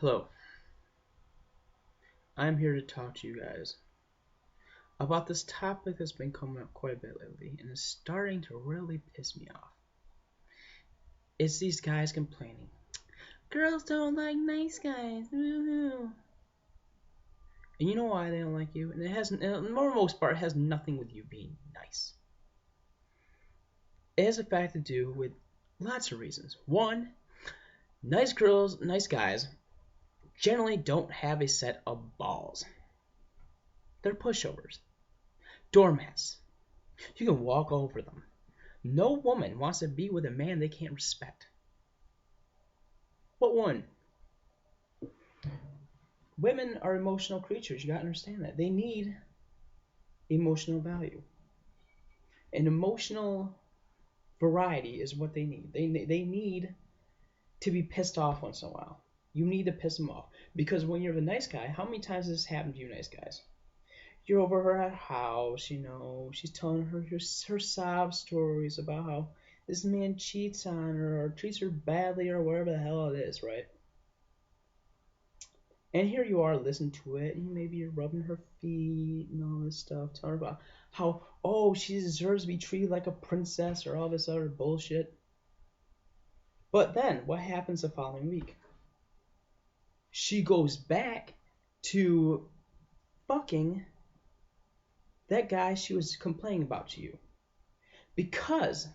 Hello, I'm here to talk to you guys about this topic that's been coming up quite a bit lately and is starting to really piss me off. It's these guys complaining. Girls don't like nice guys. Woo-hoo. And you know why they don't like you? And it has, for the most part, it has nothing with you being nice. It has a fact to do with lots of reasons. One, nice girls, nice guys generally don't have a set of balls. They're pushovers, doormats. You can walk over them. No woman wants to be with a man they can't respect. What one? Women are emotional creatures. You gotta understand that. They need emotional value. An emotional variety is what they need. They need to be pissed off once in a while. You need to piss them off. Because when you're the nice guy, how many times has this happened to you nice guys? You're over her house, she's telling her sob stories about how this man cheats on her or treats her badly or whatever the hell it is, right? And here you are listening to it, and maybe you're rubbing her feet and all this stuff, telling her about how, oh, she deserves to be treated like a princess or all this other bullshit. But then, what happens the following week? She goes back to fucking that guy she was complaining about to you. Because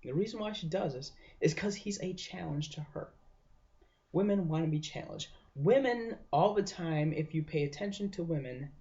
the reason why she does this is because he's a challenge to her. Women want to be challenged. Women, all the time, if you pay attention to women,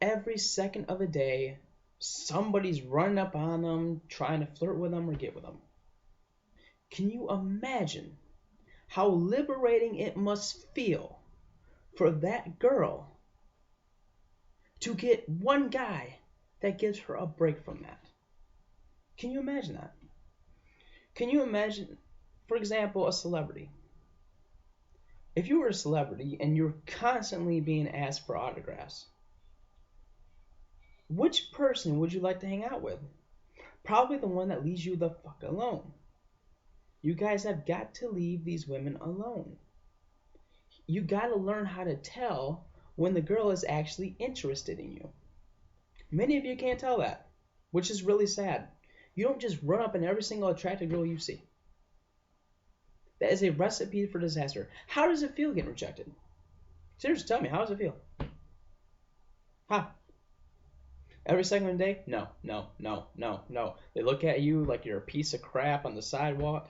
every second of the day, somebody's running up on them, trying to flirt with them or get with them. Can you imagine how liberating it must feel for that girl to get one guy that gives her a break from that? Can you imagine that? Can you imagine, for example, a celebrity? If you were a celebrity and you're constantly being asked for autographs, which person would you like to hang out with? Probably the one that leaves you the fuck alone. You guys have got to leave these women alone. You got to learn how to tell when the girl is actually interested in you. Many of you can't tell that, which is really sad. You don't just run up on every single attractive girl you see. That is a recipe for disaster. How does it feel getting rejected? Seriously, tell me, how does it feel? How? Every second of the day? No, no, no, no, no. They look at you like you're a piece of crap on the sidewalk.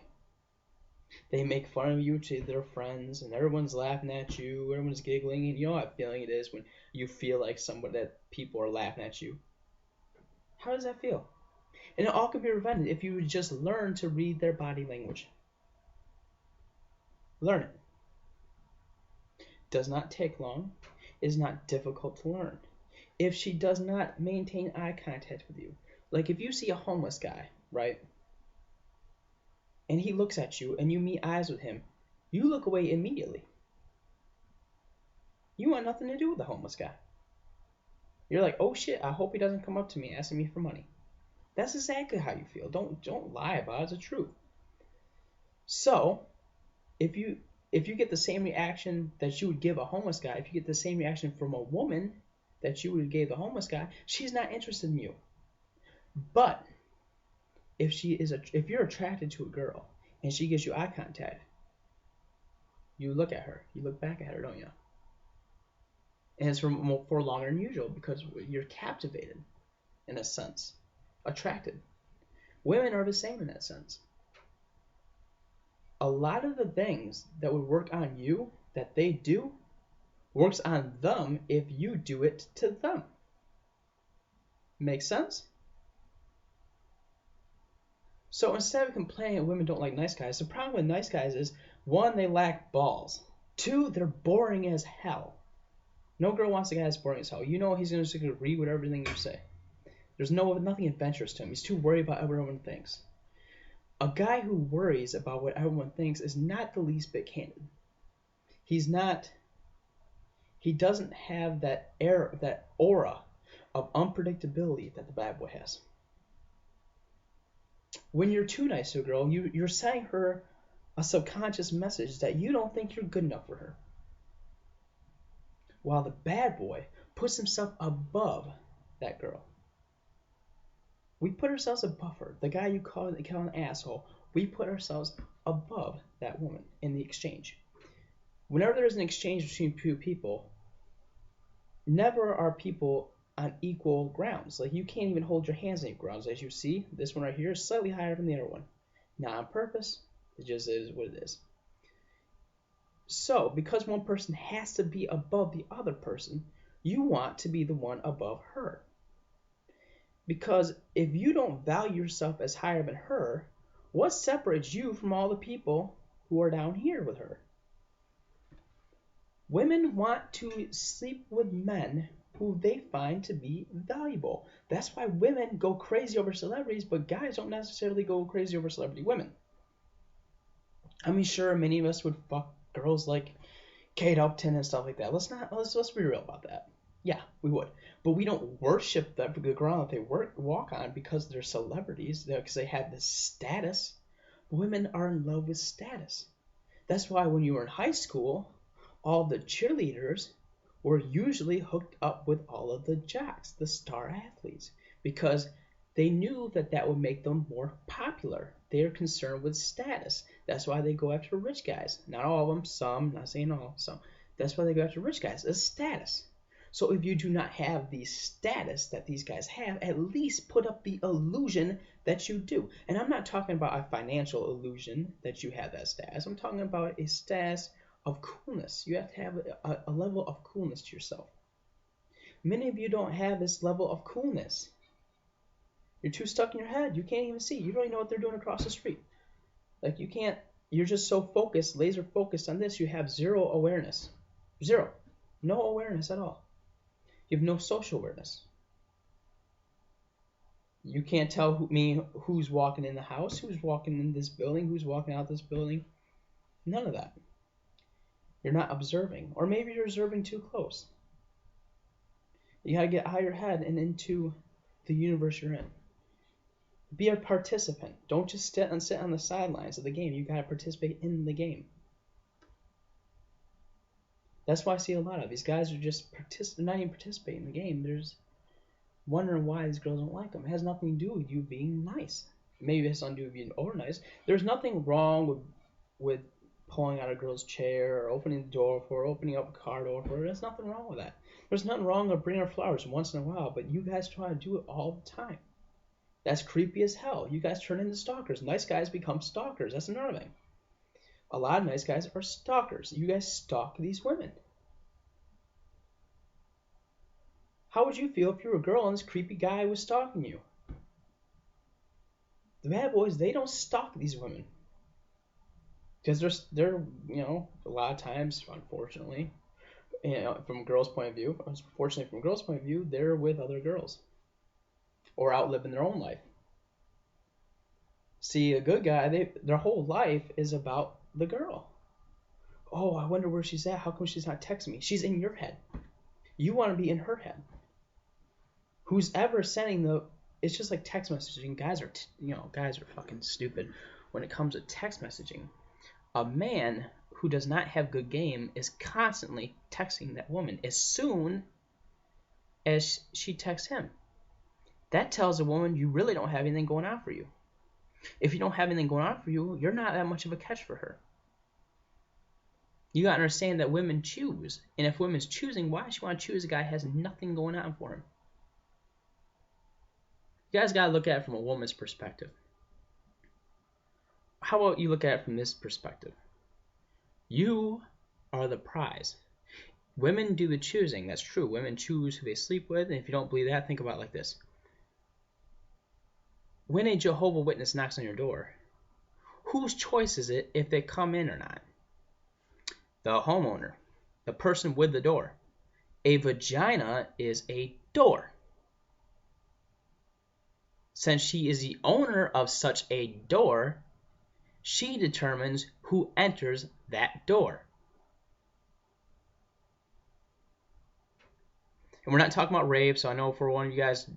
They make fun of you to their friends, and everyone's laughing at you, everyone's giggling, and you know what feeling it is when you feel like that people are laughing at you. How does that feel? And it all could be prevented if you would just learn to read their body language. Learn it. Does not take long. Is not difficult to learn. If she does not maintain eye contact with you, like if you see a homeless guy, right, and he looks at you and you meet eyes with him, you look away immediately. You want nothing to do with the homeless guy. You're like, oh shit, I hope he doesn't come up to me asking me for money. That's exactly how you feel. Don't lie about it. It's the truth. So, if you get the same reaction that you would give a homeless guy, if you get the same reaction from a woman that you would give the homeless guy, she's not interested in you. But if you're attracted to a girl and she gives you eye contact, you look at her, you look back at her, don't you? And it's for longer than usual because you're captivated, in a sense, attracted. Women are the same in that sense. A lot of the things that would work on you that they do works on them if you do it to them. Make sense? So instead of complaining that women don't like nice guys, the problem with nice guys is, one, they lack balls. Two, they're boring as hell. No girl wants a guy that's boring as hell. You know he's going to agree with everything you say. There's nothing adventurous to him.'s too worried about what everyone thinks. A guy who worries about what everyone thinks is not the least bit candid. He doesn't have that aura of unpredictability that the bad boy has. When you're too nice to a girl, you're setting her a subconscious message that you don't think you're good enough for her. While the bad boy puts himself above that girl. We put ourselves above her. The guy you call an asshole, we put ourselves above that woman in the exchange. Whenever there's an exchange between two people, never are people on equal grounds. Like, you can't even hold your hands on equal grounds. As you see, this one right here is slightly higher than the other one. Not on purpose. It just is what it is. So, because one person has to be above the other person, you want to be the one above her. Because if you don't value yourself as higher than her, what separates you from all the people who are down here with her? Women want to sleep with men who they find to be valuable. That's why women go crazy over celebrities, but guys don't necessarily go crazy over celebrity women. I mean, sure, many of us would fuck girls like Kate Upton and stuff like that. Let's be real about that. Yeah, we would. But we don't worship the ground that they walk on because they're celebrities, because they have this status. Women are in love with status. That's why when you were in high school, all the cheerleaders were usually hooked up with all of the jocks, the star athletes, because they knew that that would make them more popular. They are concerned with status. That's why they go after rich guys. Not all of them, some, not saying all, some. That's why they go after rich guys, it's status. So if you do not have the status that these guys have, at least put up the illusion that you do. And I'm not talking about a financial illusion that you have that status. I'm talking about a status of coolness. You have to have a level of coolness to yourself. Many of you don't have this level of coolness. You're too stuck in your head. You can't even see. You don't even know what they're doing across the street. Like, you can't, you're just so focused, laser focused on this, you have zero awareness. Zero. No awareness at all. You have no social awareness. You can't tell who's walking in the house, who's walking in this building, who's walking out this building. None of that. You're not observing. Or maybe you're observing too close. You got to get out of your head and into the universe you're in. Be a participant. Don't just sit on the sidelines of the game. You got to participate in the game. That's why I see a lot of these guys are just not even participating in the game. They're just wondering why these girls don't like them. It has nothing to do with you being nice. Maybe it has something to do with being over nice. There's nothing wrong with pulling out a girl's chair or opening the door for her, opening up a car door for her. There's nothing wrong with that. There's nothing wrong with bringing her flowers once in a while, but you guys try to do it all the time. That's creepy as hell. You guys turn into stalkers. Nice guys become stalkers. That's another thing. A lot of nice guys are stalkers. You guys stalk these women. How would you feel if you were a girl and this creepy guy was stalking you? The bad boys, they don't stalk these women. Because they're, a lot of times, unfortunately, from a girl's point of view, unfortunately from a girl's point of view, they're with other girls. Or out living their own life. See, a good guy, their whole life is about the girl. Oh, I wonder where she's at. How come she's not texting me? She's in your head. You want to be in her head. Who's ever sending it's just like text messaging. Guys are fucking stupid when it comes to text messaging. A man who does not have good game is constantly texting that woman as soon as she texts him. That tells a woman you really don't have anything going on for you. If you don't have anything going on for you, you're not that much of a catch for her. You gotta understand that women choose. And if women's choosing, why does she want to choose a guy who has nothing going on for him? You guys gotta look at it from a woman's perspective. How about you look at it from this perspective? You are the prize. Women do the choosing. That's true. Women choose who they sleep with. And if you don't believe that, think about it like this. When a Jehovah's Witness knocks on your door, whose choice is it if they come in or not? The homeowner, the person with the door. A vagina is a door. Since she is the owner of such a door, she determines who enters that door. And we're not talking about rape, so I know for one of you guys,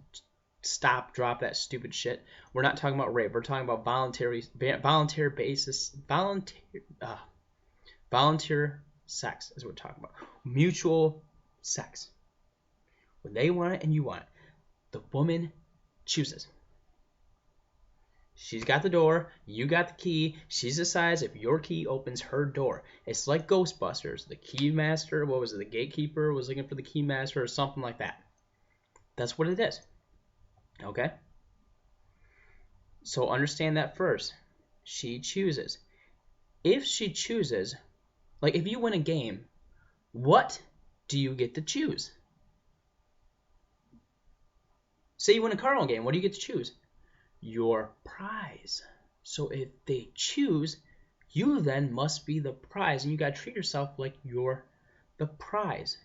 Stop, drop that stupid shit. We're not talking about rape. We're talking about volunteer sex is what we're talking about. Mutual sex. When they want it and you want it, the woman chooses. She's got the door, you got the key. She decides if your key opens her door. It's like Ghostbusters. The key master, what was it? The gatekeeper was looking for the key master or something like that. That's what it is. Okay? So understand that first. She chooses. If she chooses, like if you win a game, what do you get to choose? Say you win a cardinal game, what do you get to choose? Your prize. So if they choose, you then must be the prize, and you gotta treat yourself like you're the prize.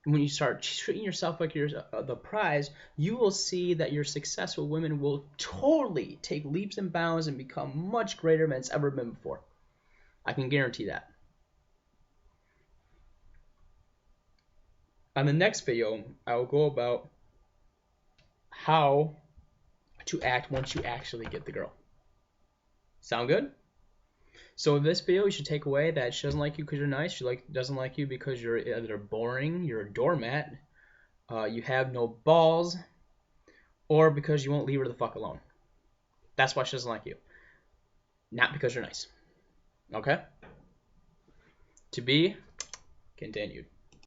And when you start treating yourself like you're the prize, you will see that your successful women will totally take leaps and bounds and become much greater than it's ever been before. I can guarantee that. On the next video, I will go about how to act once you actually get the girl. Sound good? So in this video, you should take away that she doesn't like you because you're nice. She doesn't like you because you're either boring, you're a doormat, you have no balls, or because you won't leave her the fuck alone. That's why she doesn't like you. Not because you're nice. Okay? To be continued.